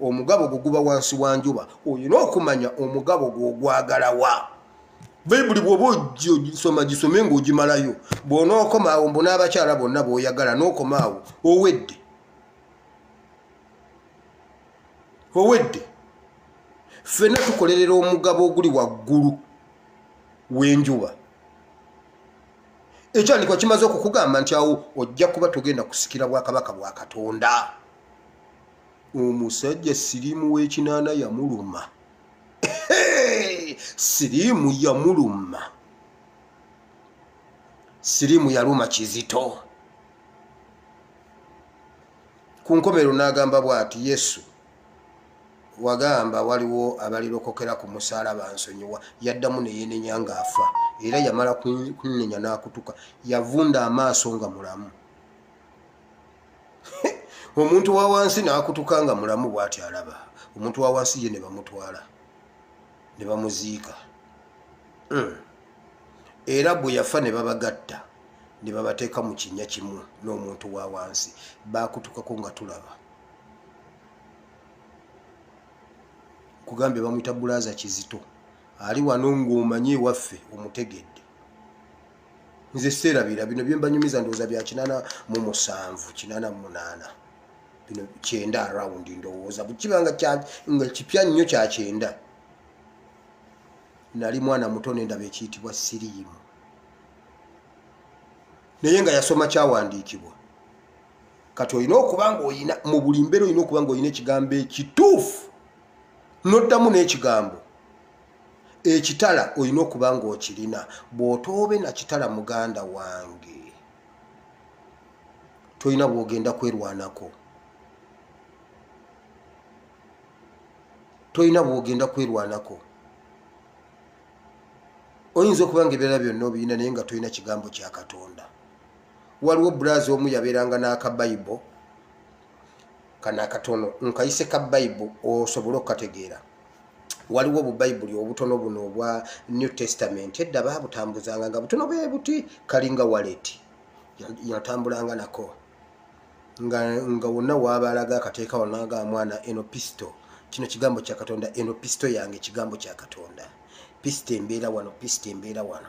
omugabo guguba wansi wa njuba oyina okumanya omugabo gwogwagala wa Bayibuli bw'oba gisome ng'ogimalayo bw'onookoma mbona abakyala bonna bw'oyagala n'okomaawo owedde ffenna tukolerera omugabo oguli waggulu w'enjuba ekyandikwa kimaze okukugamba nti awo ojja kuba togenda kusikira bwakabaka bwa Katonda. Omusajja siriimu w'ekinaana yamuluma. Siriimu yamuluma. Siriimu yaluma Kizito. Ku nkomero n'agamba bw'ati, Yesu wagamba waliwo abalirokokera ku musaalaba nsonyiwa. Yaddamu ne yeenenya ng'afa era yamala kunenya n'akutuka yavunda amaaso nga mulamu. Omuntu wa wansi n'akutuka nga mulamu bw'ati alaba. Omuntu wa wansi ye ne bamutwala ne bamuziika. Era bwe yafa ne babagatta ne babateeka mu kinnya kimu n'omuntu wa wansi baakutukako nga tulaba. Kugambye bamuyita Bulaaza Kizito ali wano ng'omanyi ewaffe omutegedde. Nze seerabira bino bye mbanyumiza ndowooza bya 87 88 bino 9 around ndowooza bukibanga nga kipya nnyo kya 9. Nali mwana muto n'endaba ekiyitibwa Siriimu naye nga yasoma kyawandiikibwa. Kati olina okuba ng'olina mu buli mbeera olina okuba ng'olina ekigambo ekituufu n'oddamu n'ekigambo ekitala olina okuba ng'okirina. Bw'otoobe na kitala muganda wange tolina bw'ogenda kwerwanako. Oyinza okuba ng'ebibeera byonna obirina naye nga tolina kigambo kya Katonda. Waliwo bulaaza omu yabeeranga n'akabayibo kana akatono nkayise ka Bible osobole okukategeera. Waliwo obubayibuli obutono buno obwa New Testament edda baabutambuzanga nga butono bwe buti kalinga wallet yatambulanga nako nga wonna waabalaga akateeka wanaga mwana enopisto. Kino kigambo kya Katonda. Enopisto yange kigambo kya Katonda. Pisto embeera wano, pisto embeera wano.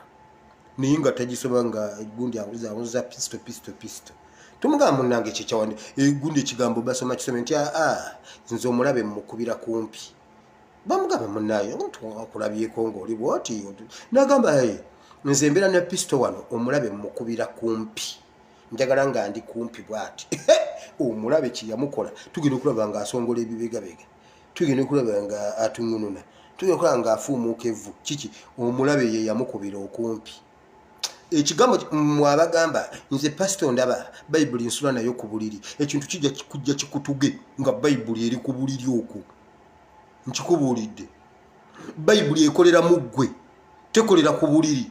Naye nga tagisoba nga gundi awuza pisto. Tumugamba munnange kyekyawane gundi ekigambo basoma kisome nti nze omulabe mukubira kumpi. Bamugamba munnaye okulabyeko ng'oli bw'oti. N'agamba nze embeera ne pisto wano omulabe mukubira kumpi. Njagala nga ndi kumpi bw'ati. Omulabe kye yamukola tugenda okulaba ng'asongola ebibegabega. Tugenda okulaba nga atuŋŋununa. Tugenda okulaba ng'afuumuuka evvu. Kiki omulabe ye yamukubira okumpi. Ekigambo mwabagamba nze pasito ndaba Bayibuli nsula nayo ku buliri. Ekintu kujja kikutuge nga Bayibuli eri ku buliri okwo. Nkikubuulidde. Bayibuli ekolera mu ggwe tekolera ku buliri.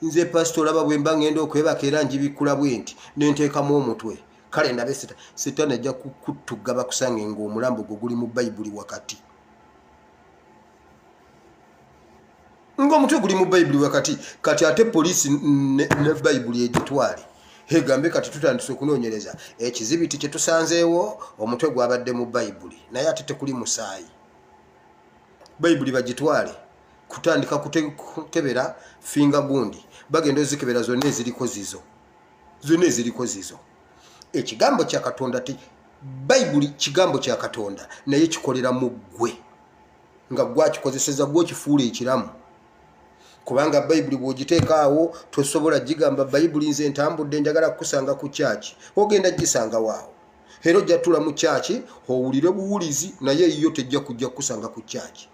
Nze pasito olaba bwe mba ngenda okwebaka era njibikula bwe nti nenteekamu omutwe. Kale ndabe Setaani ajja kukutugga bakusange ng'omulambo gwo guli mu Bayibuli wakati. Ng'omutwe guli mu Bayibuli wakati. Kati ate poliisi ne Bayibuli egitwale. Egambe kati tutandise okunoonyereza ekizibiti kye tusanzeewo omutwe gwabadde mu Bayibuli naye ate tekuli musaayi. Bayibuli bagitwale kutandika kukebera finga gundi bagenda ozikebera zonna eziriko zizo. Ekigambo kya Katonda Bayibuli kigambo kya Katonda naye kikolera mu ggwe nga gwakikozeseza gwokifuula ekiramu. Kubanga Bayibuli bw'ogiteeka awo tosobola gigamba Bayibuli nze ntambudde njagala kukusanga ku kyaki. Ogenda gisanga waawo. Era ojja tula mu kyaki owulire buwulizi naye yo tejja kujja kukusanga ku kyaki.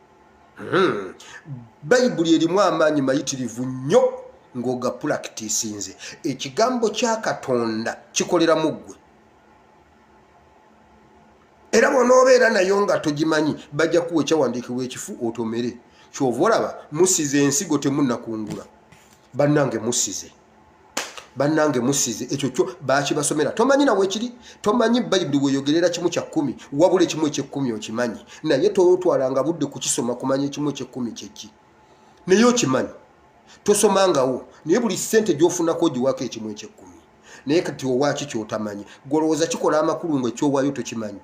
Bayibuli erimu amaanyi mayitirivu nnyo ng'oga pulakitiisinze. Ekigambo kya Katonda kikolera mu ggwe. Era bw'onoobeera nayo nga togimanyi bajja kuwa ekyawandiikibwa ekifu otomere. Kyova olaba musize ensigo temunnakungula. Bannange musize ekyo kyo baakibasomera. Tomanyi nawe kiri. Tomanyi Bayibuli bweyogerera kimu kya 10 wabula ekimu eky'ekkumi okimanyi. Naye totwalanga budde kukisoma kumanya ekimu eky'ekkumi kyeki. Naye okimanyi. Tosomangawo. Naye buli ssente gy'ofunako ogiwaako ekimu eky'ekkumi. Naye kati owaaki ky'otamanyi. Golowooza kikola amakulu ng'ekyowaayo tokimanyi.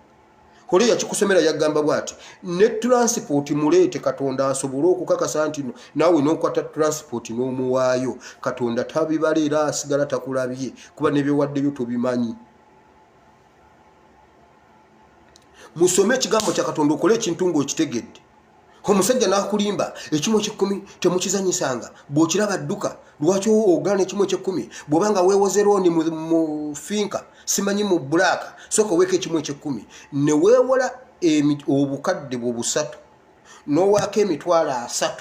Kole yakikusomera yagamba bwati ne transport mulete Katonda asobole okukakasa nti nawe n'okwata transport n'omuwaayo Katonda tabibalira asigala takulabye kuba ne byewaddeyo tobimanyi. Musome ekigambo kya Katonda okole ekintu ng'okitegedde. Omusajja n'akulimba ekimu ekyekkumi temukizanyisanga bw'okiraba dduka lwaki ogana ekimu eky'ekkumi bw'obanga weewoze looni mu finka simanyi mu bulaka sooka oweeko ekimu eky'ekkumi ne weewola obukadde bwo busatu n'owaako $30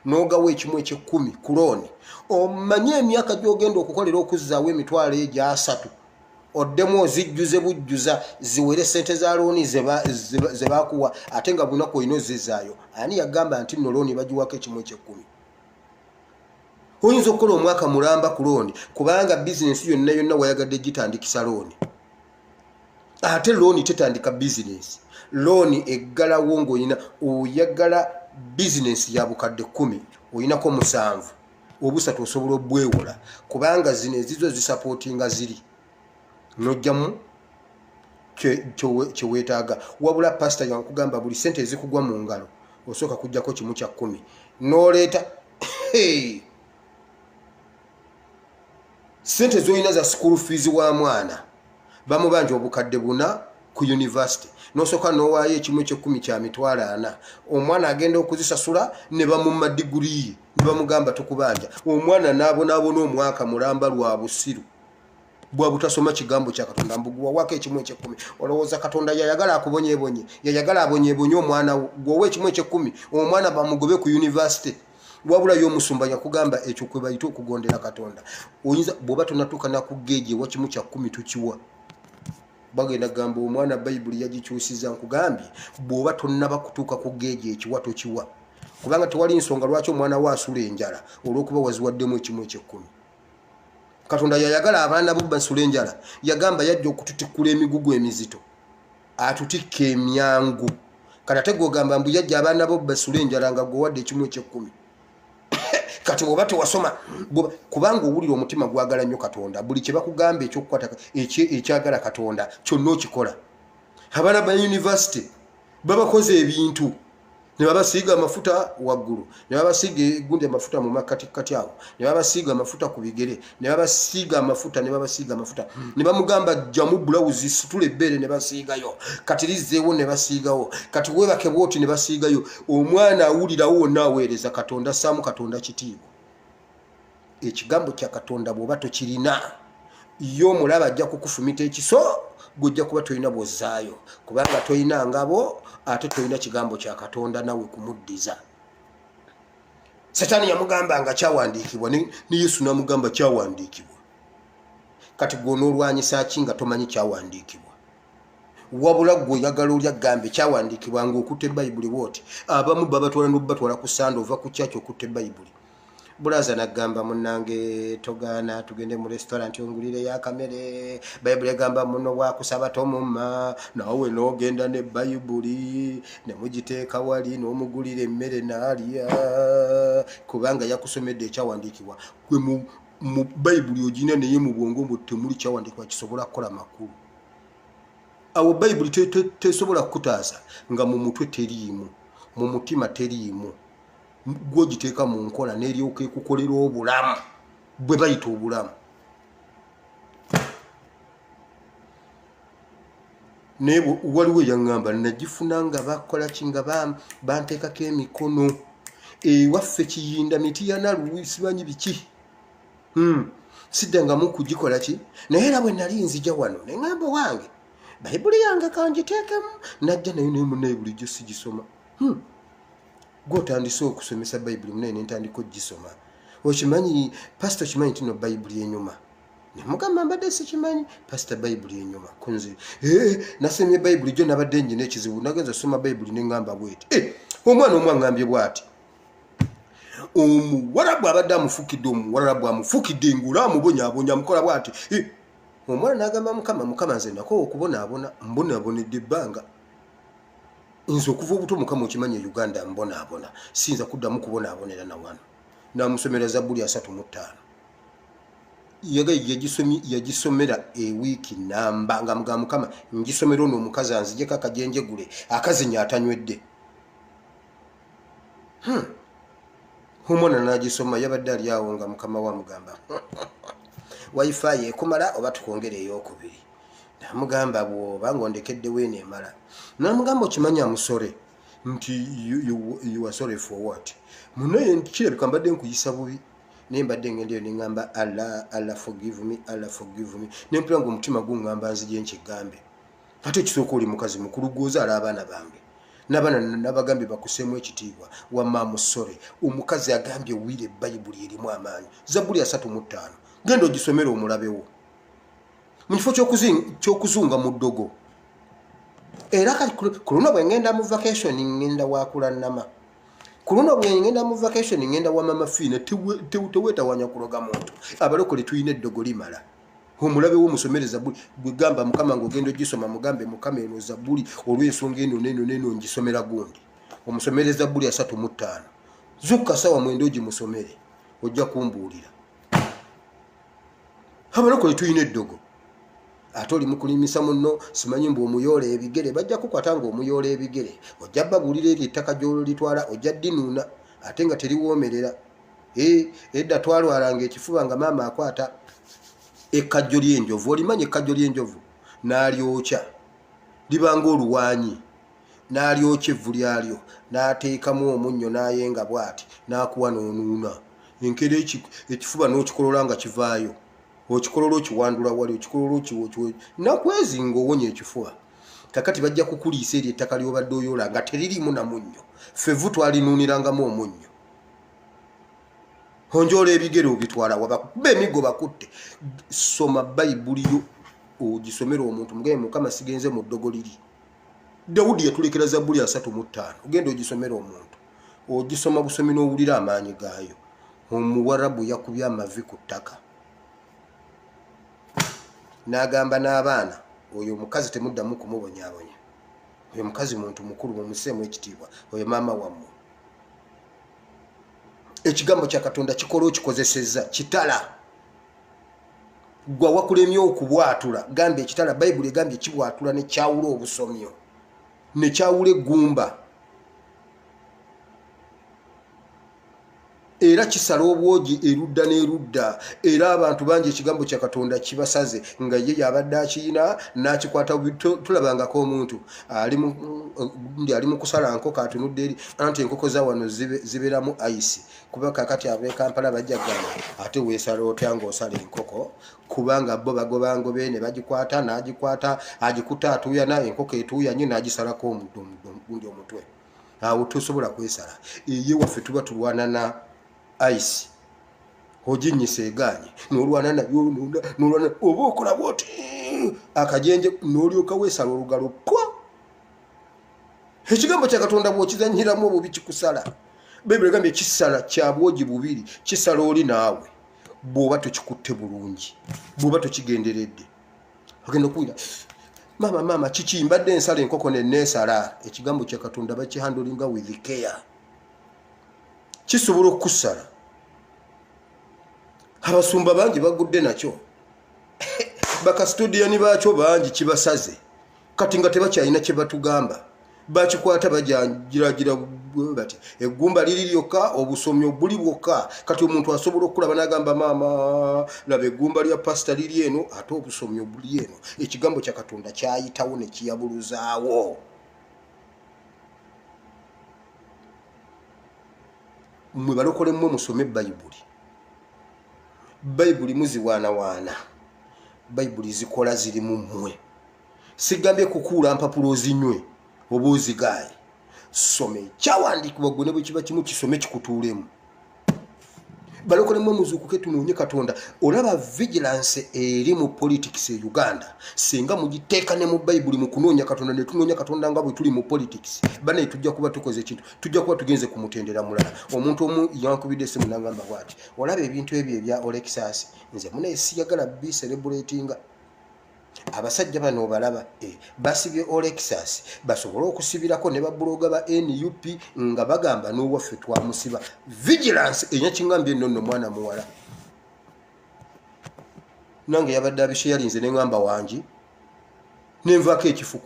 n'ogawa ekimu eky'ekkumi ku looni omanye emyaka gy'ogenda okukolera okuzzaawo $3 oddemu ozijjuze bujjuza ziwere sente za looni ze bakuwa ate nga bunaku olina ozizaayo. Ani yagamba nti nno looni bagiwako ekimu eky'ekkumi? Oyinza okukola omwaka mulamba ku looni kubanga bizinesi yonna yonna wayagadde gitandikisa looni. Ate looni tetandika bizinesi. Looni eggalawo ng'olina oyagala bizinesi ya bukadde 10 olinako 7 obusatu osobola obwewola kubanga zino ezizo zisapootinga ziri nojjamu kyeweetaaga. Wabula pasita yankugamba buli sente ezikugwa mu ngalo osooka kujjako kimu kya 10 n'oleeta sente z'olina za school fees wa mwana bamubanja obukadde 4 ku university n'osooka n'owaayo ekimu eky'ekkumi kya $40 omwana agenda okuzisasula ne bamumma diguli ne bamugamba tukubanja omwana n'abonaabona omwaka mulamba lwa busiru bwa butasoma kigambo kya Katonda mbuguwa wake ekimu eky'ekkumi. Olowooza Katonda yayagala akubonyeebonye yayagala abonyeebonye omwana gwowe ekimu eky'ekkumi omwana bamugobe ku university wabula y'omusumba yakugamba ekyo kwe bayita okugondera Katonda. Oyinza bw'oba tonatuuka nakugeeje ewa kimu kya 10 tukiwa bagenda gamba omwana Bayibuli yagikyusiza nkugambye bw'oba tonnaba kutuuka ku geeje ekiwa tokiwa kubanga tewali nsonga lwaki omwana we asula enjala olw'okuba waziwaddemu ekimu eky'ekkumi. Katonda yayagala abaana bo basula enjala yagamba yajja okututikula emigugu emizito atutikka emyangu kati ate gw'ogamba mbu yajja abaana bo basula enjala nga gwewadde ekimu eky'ekkumi. Kati bw'oba tewasoma kubanga owulira omutima gwagala nnyo Katonda buli kye bakugamba ekyokukwata ekyagala Katonda kyonna okikola. Abaana ba university babakoze ebintu ne babasiiga amafuta waggulu ne babasiiga egundi amafuta mu makatikati awo ne babasiiga amafuta ku bigere ne babasiiga amafuta ne bamugamba jjamu bulawuzi situle ebbeere ne basiigayo kati lizzeewo ne basiigawo kati weebake bwoti ne basiigayo. Omwana awulirawo wonna aweereza Katonda assaamu Katonda kitiibwa. Ekigambo kya Katonda bw'oba tokirina yo omulaba ajja kukufumita ekiso gujja kuba tolina bwozaayo kubanga tolina ngabo ate tolina kigambo kya Katonda nawe kumuddiza. Satani yamugamba nga kyawandiikibwa ne Yesu n'amugamba kyawandiikibwa. Kati gw'onoolwanyisa ki nga tomanyi kyawandiikibwa? Wabula gwe oyagala oli agambe kyawandiikibwa ng'okutte Bayibuli bw'oti abamu babatwala n'obatwala ku ssande ova ku kyaki okutte Bayibuli. Bulaza nagamba munnange togaana tugende mu restaurant ongulire ya kamere Bayibuli egamba muno bwakusaba tomumma nawe n'ogenda ne Bayibuli ne mugiteeka wali n'omugulira emmere n'alya kubanga yakusomedde ekyawandiikibwa. Gwe mu Bayibuli ogina naye mu bwongo mbu temuli kyawandiikibwa kisobola kukola makulu. Awo Bayibuli tesobola kukutaasa nga mu mutwe teriimu mu mutima teriimu gwogiteeka mu nkola n'eryoka ekukolera obulamu bwe bayita obulamu. Naye waliwo yaŋŋamba nagifuna nga bakola ki nga banteekako emikono ewaffe Kiyinda miti ya naluwi simanyi biki siddangamu kugikola ki naye era bwe nali nzija wano ne ŋŋamba wange Bayibuli yange kangiteekemu najja nayo naye munnaye bulijjo sigisoma. Gw'otandise okusomesa Bayibuli munaye n'entandika ogisoma okimanyi pasita kimanyi nti no Bayibuli enyuma ne mugamba mbadde sikimanyi pasita Bayibuli enyuma kunze nasomye Bayibuli gyo nabadde njina ekizibu nagenza soma Bayibuli ne ŋŋamba bweti omwana omu aŋŋambye bw'ati omuwarabu abadde amufukidde omuwarabu amufukidde ng'olaamubonyaabonya amukola bw'ati omwana n'agamba mukama nze nakoowa okubonaabona mbonaabonedde ebbanga nze okuva obuto mukama okimanyi e Uganda mbonaabona siyinza kuddamu kubonaabonera na wano. N'amusomera Zabbuli 35 yagisomera ewiiki namba nga mugamba ngisomera ono omukazi anzijeko akajenjegule akazinya atanywedde. Omwana n'agisoma yabadde ali awo nga mukama wa mugamba wifi ekumala oba tukongere ey'okubiri. Namugamba bw'oba ng'ondekeddewo eno emala. Namugamba okimanya musore nti you are sorry for what? Munaye kirabika mbadde nkuyisa bubi. Naye mbadde ngenda eyo ne ŋŋamba Allah forgive me, Allah forgive me. Ne mpulira ng'omutima guŋŋamba nzije nkigambe. Ate ekisooka oli mukazi mukulu gw'ozaala abaana bange. N'abaana n'abagambye bakuseemu ekitiibwa. Wamma musore omukazi agambye wiire Bayibuli erimu amaanyi. Zabbuli 3:5. Genda ogisomera omulabewo. Mu kifo ky'okuzunga mu ddogo. Era kuluna bwe ngenda mu vacation ngenda wakula nnama. Kuluna bwe ngenda mu vacation ngenda wa mama Fiina teweetawanya kuloga muntu. Abalokole tuyina eddogo limala. Omulabewo omusomere Zabbuli bwe gamba Mukama ng'ogenda ogisoma mugambe Mukama eno Zabbuli olw'ensonga eno neno ngisomera gundi. Omusomere Zabbuli 3:5. Zukka sawa mwenda ogimusomere ojja kumbuulira. Abalokole tuyina eddogo. Ate oli mukulimisa munno simanyi mbu omuyoola ebigere bajja kukwata ng'omuyoola ebigere. Ojja babuulira eri ettaka gy'olitwala ojja ddinuuna ate nga teriwoomerera. Edda twalwalanga ekifuba nga maama akwata ekkajjo ly'enjovu. Olimanya ekkajjo ly'enjovu? N'alyokya libanga oluwaanyi n'alyokya evvu lyalyo n'ateekamu omunnyo n'ayenga bw'ati n'akuwa n'onuuna. Enkera ekifuba n'okikolola nga kivaayo. Okikolola okiwandula wali okikolola okiwo nakwezi ng'owonya ekifuba. Kakati bajja kukuliisa eri ettaka ly'obadde oyoola nga teririimu na munnyo. Ffevvu twalinuunirangamu omunnyo. Onjoola ebigere obitwala wabakuba emiggo bakutte. Soma Bayibuli yo ogisomera omuntu mugabe Mukama sigenze mu ddogo liri. Dawudi yatulekera Zabbuli 3:5. Ogenda ogisomera omuntu. Ogisoma busomi n'owulira amaanyi gaayo. Omuwarabu yakubye amavi ku ttaka. N'agamba n'abaana oyo omukazi temuddamu kumubonyaabonya. Oyo mukazi muntu mukulu mumuseemu ekitiibwa. Oyo maama wammwe. Ekigambo kya Katonda kikola okikozesezza kitala. Gwa wakulemye okubwatula. Gamba ekitala Bayibuli egambye kibwatula ne kyawula obusomyo. Ne kyawula eggumba. Era kisala obwogi erudda n'erudda. Era abantu bangi ekigambo kya Katonda kibasaze nga ye yabadde akiyina n'akikwata. Tulabangako omuntu ali mu kusala nkoko atunudde eri anti enkoko za wano zibeeramu ayisi. Kuba kakati ab'e Kampala bajja gamba ate weesala otya ng'osala enkoko kubanga bo bagoba ngobe ne bagikwata n'agikwata agikuta atuuyana enkoko etuuyanye n'agisalako omugundi omutwe. Awo tosobola kwesala. Ye waffe tuba tulwana na ayisi. Oginyisa eganye n'olwana nayo n'olwana oba okola bw'oti akajenje n'olyoka weesala olugalo pwa. Ekigambo kya Katonda bw'okizannyiramu obubi kikusala. Bayibuli egambye kisala kya bwogi bubiri kisala oli naawe bw'oba tokikutte bulungi bw'oba tokigenderedde. Ogenda okuwulira maama kiki mbadde ensala enkoko ne neesala. Ekigambo kya Katonda bakihandolinga with care. Kisobola okukusala. Abasumba bangi bagudde nakyo. Bakasitudiyani baakyo bangi kibasaze. Kati nga tebakyalina kye batugamba. Bakikwata bajanjiragira bati eggumba liri lyokka obusomyo buli bwokka. Kati omuntu asobola okulaba n'agamba maama laba eggumba lya pasita liri eno ate obusomyo buli eno. Ekigambo kya Katonda kyayitawo ne kiyabuluzaawo. Mmwe balokole mmwe musome Bayibuli. Bayibuli muziwaanawaana. Bayibuli zikola ziri mu mmwe. Sigambye kukuula mpapulo ozinywe oba ozigaaye. Some kyawandiikibwa gwe ne bwe kiba kimu kisome kikutuulemu. Balokole mmwe muzuukuke tunoonye Katonda. Olaba vigilance eri mu politics e Uganda. Singa mugiteeka ne mu Bayibuli mu kunoonya Katonda ne tunoonya Katonda nga bwe tuli mu politics. Bane tujja kuba tukoze ekintu. Tujja kuba tugenze kumutendera mulala. Omuntu omu yankubidde essimu n'agamba bw'ati. Olaba ebintu ebyo ebya Olexas. Nze munaye siyagala bicelebratinga. Abasajja bano obalaba basibye Olexas basobole okusibirako ne babuloga ba NUP nga bagamba n'owaffe twamusiba. Vigilance enyakingambye nno mwana muwala. nange yabadde abishe yalinze neŋŋamba wangi nenvaako ekifu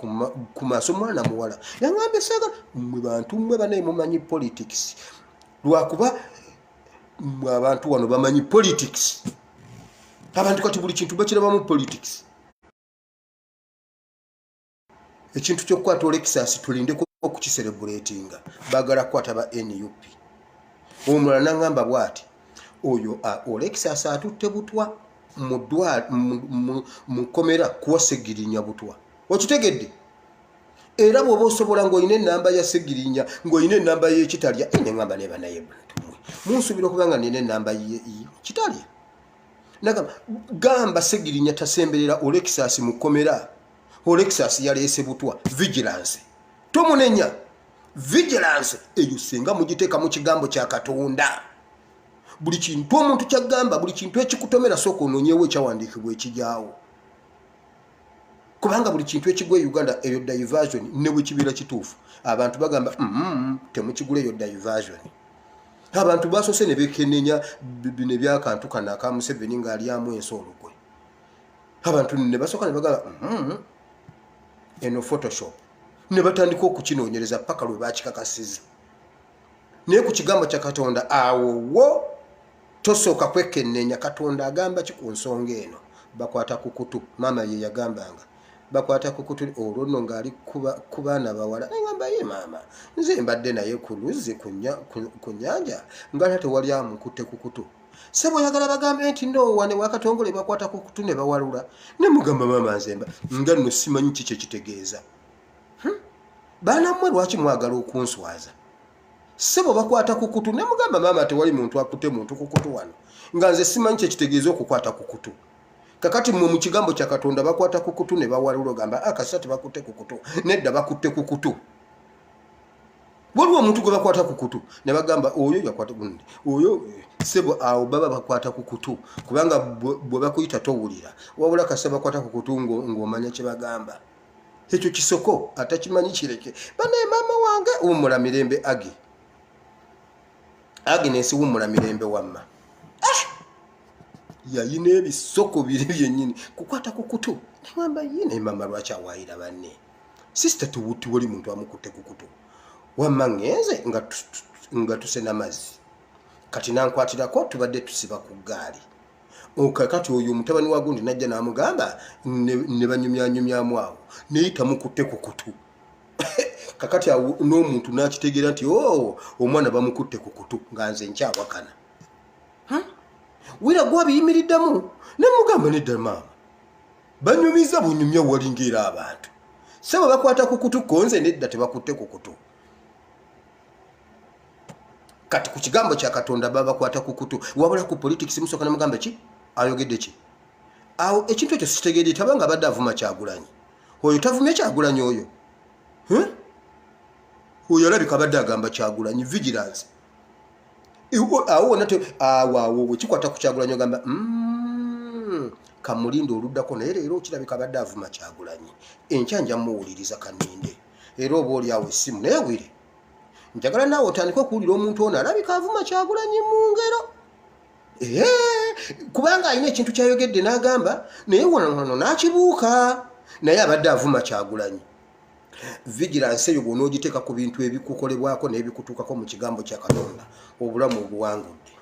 ku maaso mwana muwala yaŋŋambye saagala mmwe bantu mmwe banaye mumanyi politics lwakuba mmwe abantu wano bamanyi politics abantu kati buli kintu bakirabamu politics ekintu ky'okukwata Olexas tulindeko okukiserebulatinga baagala kukwata ba NUP omulala naŋŋamba bw'ati oyo Olexas atutte butwa mu komera kuwa Ssegirinya butwa okitegedde era bw'oba osobola ng'olina ennamba ya Ssegirinya ng'olina ennamba y'ekitalya neŋŋamba ne banaye bantumwe munsuubira okuba nga nina ennamba kitalya nagamba gamba Ssegirinya tasemberera Olexas mu komera Olexas yaleese butwa vigilance tomunenya vigilance eyo singa mugiteeka mu kigambo kya Katonda buli kintu omuntu kyagamba buli kintu ekikutomera sooka onoonyewo ekyawandiikibwa ekijaawo kubanga buli kintu ekigwa Uganda eyo diversion ne bwe kibeera kituufu abantu bagamba temukigula eyo diversion abantu basoose ne bekenenya bino ebyakantu kano aka Museveni ng'alyamu ensoologwe abantu ne basooka ne bagamba eno photoshop ne batandika okukinoonyereza paka lwe bakikakasiza naye ku kigambo kya Katonda awo tosooka kwekenneenya Katonda agamba ki ku nsonga eno bakwata ku kutu maama ye yagambanga bakwata ku kutu olwo nno ng'ali ku baana bawala ngamba ye maama nze mbadde naye ku luzzi ku nnyanja nga tewali amukutte ku kutu sebo yagala bagambe nti no wane wakatongole bakwata ku kutu ne bawalula ne mugamba maama nzemba nga nno simanyi kiki ekitegeeza baana mmwe lwaki mwagala okunswaza sebo bakwata ku kutu ne mugamba maama tewali muntu akutte muntu ku kutu wano nga nze simanyi kiki ekitegeeza okukwata ku kutu kakati mmwe mu kigambo kya Katonda bakwata ku kutu ne bawalula gamba akasatu bakutte ku kutu nedda bakutte ku kutu waliwo omuntu gwe bakwata ku kutu ne bagamba oyo yakwata gundi oyo sebo awo baba bakwata ku kutu kubanga bwe bakuyita towulira wabula kasa bakwata ku kutu ng'omanya kye bagamba ekyo kisoko atakimanyi kireke banaye maama wange wumula mirembe Agnes wumula mirembe wamma yayina ebisoko biri byennyini kukwata ku kutu neŋŋamba yine maama lwaki awaayira banne sisita tuwuti wali muntu amukutte ku kutu wamma ngenze nga tusena mazzi kati nankwatirako tubadde tusiba ku ggaali kati oyo mutabani wa gundi najja n'amugamba ne banyumyanyumyamu awo naye tamukutte ku kutu kakati awo n'omuntu n'akitegeera nti omwana bamukutte ku kutu nga nze nkyawakana wira gwabiyimiriddemu ne mugamba nedda maama banyumiza bunyumya walingeera abantu sebo bakwata ku kutu konze nedda tebakutte ku kutu kati ku kigambo kya Katonda baba bakwata ku kutu wabula ku politics musooka ne mugamba ki ayogedde ki awo ekintu ekyo sitegedde tabanga abadde avuma Kyagulanyi oyo tavumye Kyagulanyi oyo oyo alabika abadde agamba Kyagulanyi vigilance awo wonna awo wekikwata ku Kyagulanyi ogamba kamulindo oluddako naye leero okirabika abadde avuma Kyagulanyi enkya nja muwuliriza kaninde era oba oli awo essimu naye wire njagala naawe otandika okuwulira omuntu ono alabika avuma Kyagulanyi mu ngero kubanga alina ekintu kyayogedde n'agamba naye wano n'akibuuka naye abadde avuma Kyagulanyi vigilance eyo bw'ona ogiteeka ku bintu ebikukolebwako n'ebikutuukako mu kigambo kya Katonda obulamu obuwangudde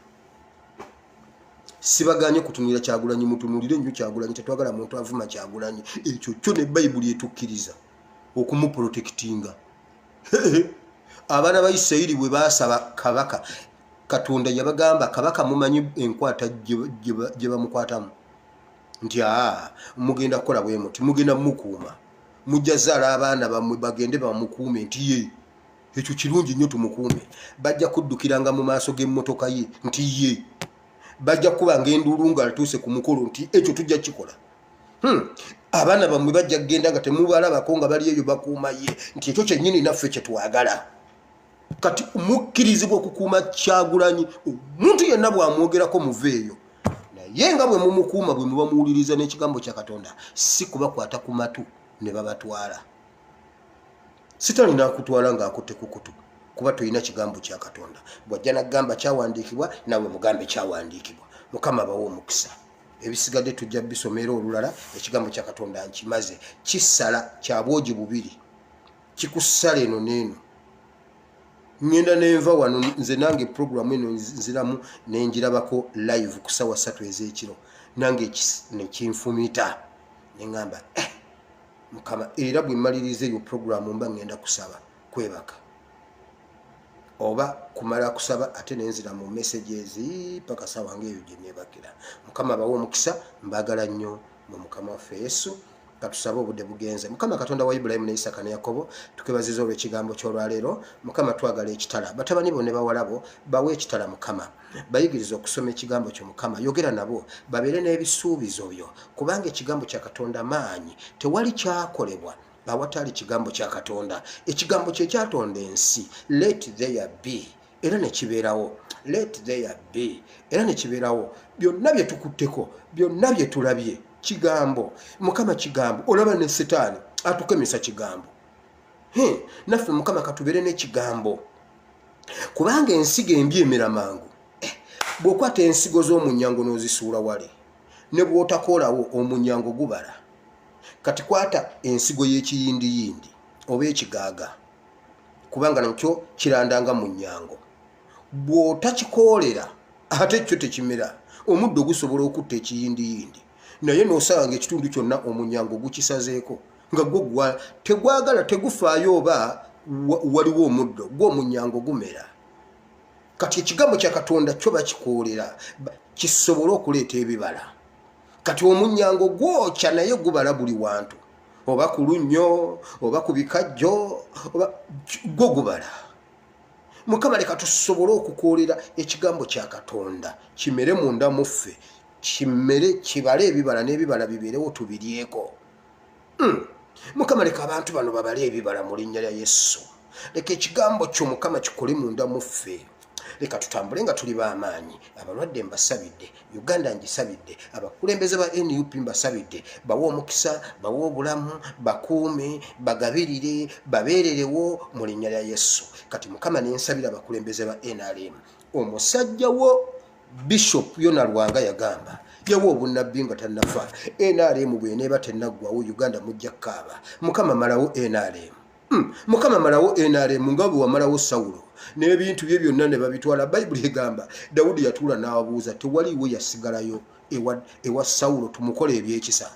sibaganye kutunulira Kyagulanyi mutunulire nnyo Kyagulanyi tetwagala muntu avuma Kyagulanyi ekyo kyo ne Bayibuli etukkiriza okumuprotektinga abaana ba Isirayiri bwe baasaba kabaka Katonda yabagamba kabaka mumanyi enkwata gye bamukwatamu nti mugenda kukola bwe muti mugenda mukuuma mujja zaala abaana bammwe bagende bamukuume nti ye ekyo kirungi nnyo tumukuume bajja kuddukiranga mu maaso g'emmotoka ye nti ye bajja kubanga enduulu nga atuuse ku mukolo nti ekyo tujja kikola abaana bammwe bajja kgenda nga temubalabako nga bali eyo bakuuma ye nti ekyo kyennyini naffe kye twagala kati mukkirizibwa okukuuma Kyagulanyi omuntu yenna bw'amwogerako muveeyo naye nga bwe mumukuuma bwe muba muwuliriza n'ekigambo kya Katonda si kubakwata ku matu ne babatwala sitani n'akutwala ng'akutte ku kutu kuba toyina kigambo kya Katonda bw'ajja n'agamba kyawandiikibwa nawe mugambe kyawandiikibwa Mukama bawe omukisa ebisigadde tujja bisomera olulala ekigambo kya Katonda nkimaze kisala kya bwogi bubiri kikusala eno neeno ngenda nenva wano nze nange program eno nziramu nenjirabako live ku ssaawa 3 ez'ekiro nange nekinfumita nengamba Mukama era bwe mmaliriza eyo program mba ngenda kusaba kwebaka oba kumala kusaba ate nenzira mu messages paka sawa ngeyo gye nebakira Mukama bawo omukisa mbagala nnyo mu Mukama waffe Yesu katusaba obudde bugenze Mukama Katonda wa Ibrahim ne Isaka ne Yakobo tukebaziza olw'ekigambo ky'olwaleero Mukama twagala ekitala batabani bo ne bawalabo bawe ekitala Mukama bayigiriza okusoma ekigambo kyo Mukama yogera nabo babeere n'ebisuubizo byo kubanga ekigambo kya Katonda maanyi tewali kyakolebwa awatali kigambo kya Katonda ekigambo kye kyatonda ensi let there be era ne kibeerawo let there be era ne kibeerawo byonna bye tukutteko byonna bye tulabye kigambo Mukama kigambo olaba ne Setaani atukemesa kigambo naffe Mukama katubeere n'ekigambo kubanga ensigo embi emera mangu bw'okwata ensigo z'omunyango n'ozisuula wale ne bw'otakoolawo omunyango gubala kati kwata ensigo y'ekiyindiyindi oba ekigaaga kubanga nakyo kirandanga mu nnyango bw'otakikoolera ate kyo tekimera omuddo gusobola okutta ekiyindiyindi naye n'osanga ekitundu kyonna omunyango gukisazeeko nga gwo tegwagala tegufaayo oba waliwo omuddo gw'omunyango gumera kati ekigambo kya Katonda kyo bakikoolera kisobola okuleeta ebibala kati omunyango gwokya naye gubala buli wantu oba ku lunnyo oba ku bikajjo oba gwo gubala Mukama leka tusobole okukoolera ekigambo kya Katonda kimere munda muffe kimere kibale ebibala n'ebibala bibeerewo tubiryeko Mukama leka abantu bano babale ebibala mu linnya lya Yesu leka ekigambo kyo Mukama kikole munda muffe leka tutambule nga tuli b'amaanyi abalwadde mbasabidde Uganda ngisabidde abakulembeze ba NUP mbasabidde bawo omukisa bawo obulamu bakuume bagabirire babeererewo mu linnya lya Yesu kati Mukama nensabira abakulembeze ba NRM omusajja wo Bishop Yona Lwanga yagamba yawo obunnabbi nga tannafa NRM bw'eneeba tennaggwawo Uganda mujja kkaaba Mukama malawo NRM Mukama malawo NRM nga bwe wamalawo Sawulo n'ebintu bye byonna ne babitwala Bayibuli egamba Dawudi yatuula n'ababuuza tewaliwo yasigalayo ewa Sawulo tumukole ebyekisa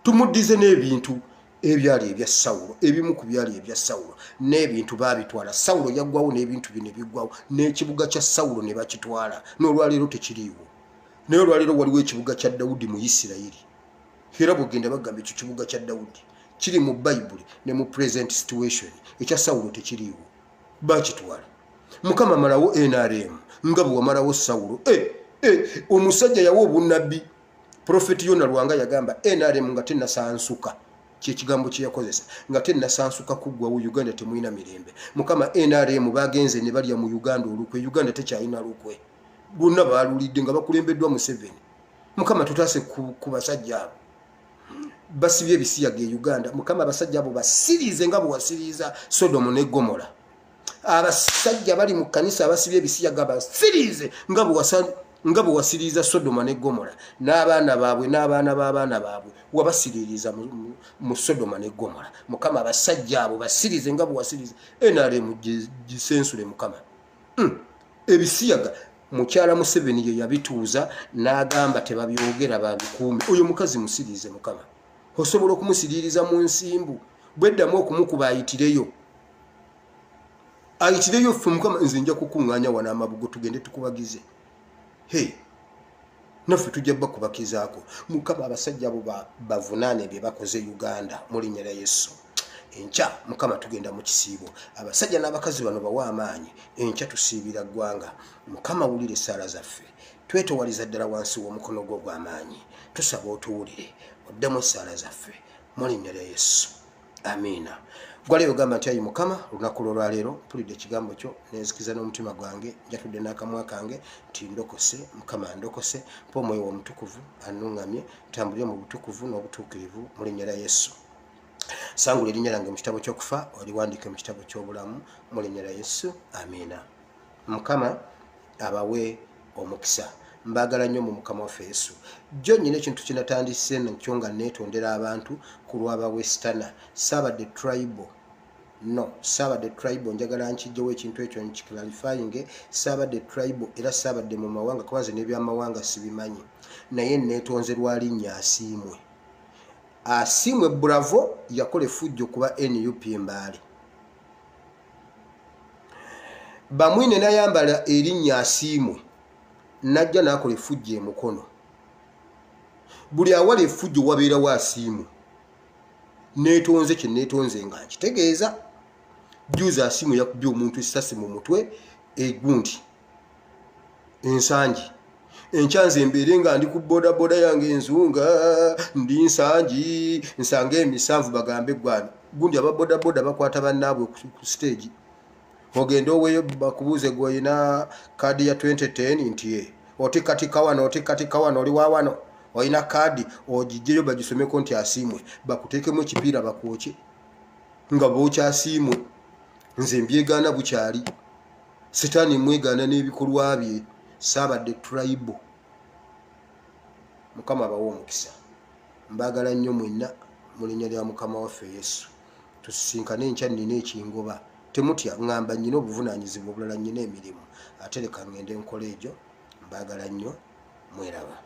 tumuddize n'ebintu ebyali ebya Sawulo ebimu ku byali ebya Sawulo n'ebintu babitwala Sawulo yaggwawo n'ebintu bino biggwawo n'ekibuga kya Sawulo ne bakitwala n'olwaleero tekiriiwo naye olwaleero waliwo ekibuga kya Dawudi mu Isirayiri era bw'ogenda bagamba ekyo kibuga kya Dawudi kiri mu Bayibuli ne mu present situation ekya Sawulo tekiriiwo bakitwala Mukama malawo NRM nga bwe wamalawo Sawulo omusajja yawo obunnabbi Prophet Yona Lwanga yagamba NRM nga tennasansuka kyekigambo kye yakozesa nga tennasansuka kuggwawo Uganda temulina mirembe Mukama NRM bagenze ne balya mu Uganda olukwe Uganda tekyalina lukwe bonna baalulidde nga bakulembeddwa Museveni Mukama tutaase ku basajja abo basibye ebisiyaga e Uganda Mukama abasajja abo basiriize nga bwe wasiriiza Sodomu ne Gomora abasajja bali mu kanisa abasibye ebisiyaga basiriize nga bwe wasiriiza Sodoma ne Gomora n'abaana baabwe n'abaana b'abaana baabwe wabasiriiriza mu Sodoma ne Gomora Mukama abasajja abo basiriize nga bwe wasiriiza NRM gisensule Mukama ebisiyaga mukyala Museveni ye yabituuza n'agamba tebabyogera babikuume oyo mukazi musiriize Mukama osobola okumusiriiriza mu nsimbu bweddamu okumukuba ayitireyo ffe Mukama nze nja kukuŋŋaanya wana amabugo tugende tukubagize naffe tujja bakubakizaako Mukama abasajja abo bavunaane bye bakoze Uganda mu linnya lya Yesu enkya Mukama tugenda mu kisiibo abasajja n'abakazi bano bawa amaanyi enkya tusiibira ggwanga Mukama wulire essaala zaffe twetowaliza ddala wansi w'omukono gwo ogw'amaanyi tusaba otuwulire oddemu essaala zaffe mu linnya lya Yesu amiina gwaleero gamba nti ayi Mukama lunaku lwolwaleero mpulidde ekigambo kyo nenzikiza n'omutima gwange njatudde n'akamwa kange nti ndokose Mukama ndokose mpa omwoyo w'omutukuvu annuŋŋamye tambulire mu butukuvu n'obutuukirivu mu linnya lya Yesu sangula erinnya lyange mu kitabo ky'okufa oliwandiike mu kitabo ky'obulamu mu linnya lya Yesu amiina Mukama abawe omukisa mbagala nnyo mu mukama waffe Yesu. Jjo nnyina ekintu kinatandise nakyo nga neetondera abantu ku lw'aba westana saabadde tribal. No, saabadde tribal njagala nkijjewo ekintu ekyo nkiklarifying. Saabadde tribal era saabadde mu mawanga kubanze n'ebyamawanga sibimanyi. Naye neetonze lwa linnya Asiimwe. Asiimwe Bravo yakola effujjo kuba NUP Mbale. Bamwine n'ayambala erinnya Asiimwe najja n'akola effujjo e Mukono. Buli awala effujjo wabeerawo Asiimwe. Neetonze kye neetonze nga nkitegeeza. Juuza Asiimwe yakubye omuntu essasi mu mutwe egundi ensangi. Enkyanze mbeere nga ndi ku bodaboda yange enzunga ndi nsangi nsanga emisanvu bagambe gwani. Gundi ababodaboda bakwata bannaabwe ku stage. Ogenda oweeyo bakubuuze gw'olina kaadi ya 2010 nti ye otikatika wano oli wa wano olina kaadi ogijjeyo bagisomeko nti Asiimwe bakuteekemu ekipiira bakwoke nga bookya Asiimwe. Nze mbyegaana bukyali sitaani mwegaana n'ebikolwa bye. Saabadde tribal. Mukama abawe omukisa. Mbagala nnyo mwenna mu linnya lya mukama waffe Yesu. Tusisinkane enkya nnina ekingoba. Temutya ngamba nnyina obuvunaanyizibwa obulala nnyina emirimu ate leka ngende nkola egyo. Mbagala nnyo mweraba.